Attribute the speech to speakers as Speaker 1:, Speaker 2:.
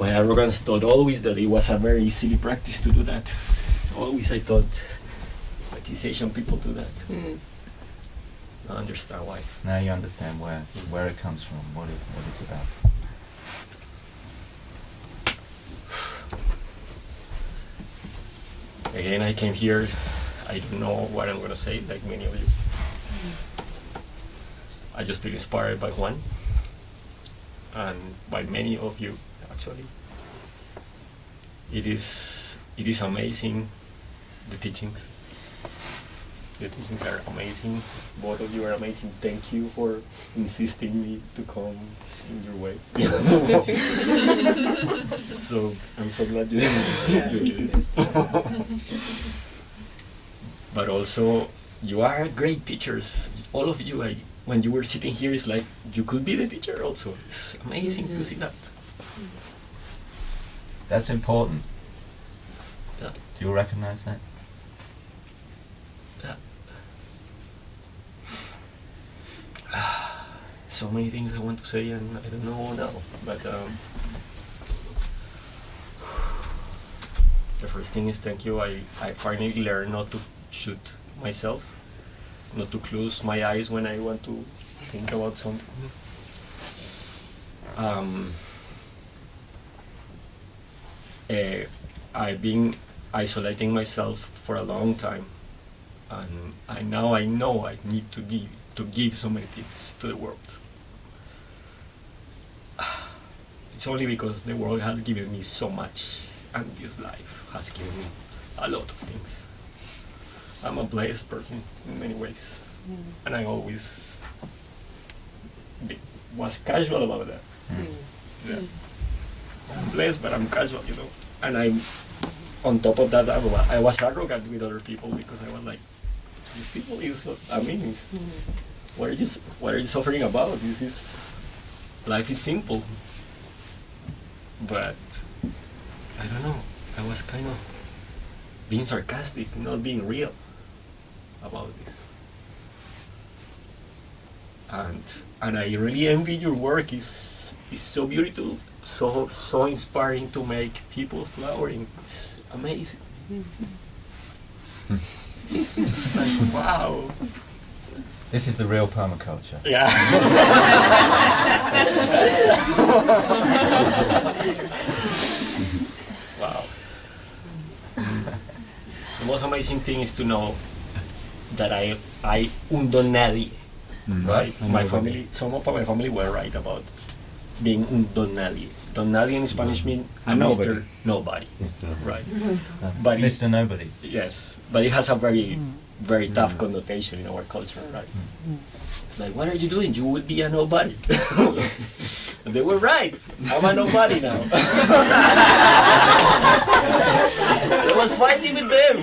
Speaker 1: my arrogance thought always that it was a very silly practice to do that. Always I thought meditation people do that. I understand why.
Speaker 2: Now you understand where it comes from, what it's about.
Speaker 1: Again, I came here, I don't know what I'm gonna say, like many of you. I just feel inspired by Juan, and by many of you, actually. It is amazing, the teachings. The teachings are amazing. Both of you are amazing. Thank you for insisting me to come in your way. So I'm so glad you did it. But also, you are great teachers. All of you. When you were sitting here, it's like you could be the teacher also. It's amazing to see that.
Speaker 2: That's important.
Speaker 1: Yeah.
Speaker 2: Do you recognize that?
Speaker 1: So many things I want to say and I don't know now, but the first thing is thank you. I finally learned not to shoot myself, not to close my eyes when I want to think about something. I've been isolating myself for a long time, and I know I need to give so many tips to the world. It's only because the world has given me so much, and this life has given me a lot of things. I'm a blessed person in many ways, and I always was casual about that. Yeah. I'm blessed, but I'm casual, And I'm, on top of that, I was arrogant with other people because I was like, these people is, what are you suffering about? Life is simple. But I don't know. I was kind of being sarcastic, not being real about this. And I really envy your work. It's so beautiful, so inspiring to make people flowering. It's amazing. It's just like wow.
Speaker 2: This is the real permaculture.
Speaker 1: Yeah. Wow. The most amazing thing is to know that I un don nadie. Right? My family, some of my family were right about being un don nadie. Don nadie in Spanish means a Mr. Nobody. Right. But
Speaker 2: Mr. Nobody.
Speaker 1: Yes, but it has a very tough connotation in our culture, right? It's like, what are you doing? You will be a nobody. And they were right. I'm a nobody now. I was fighting with them.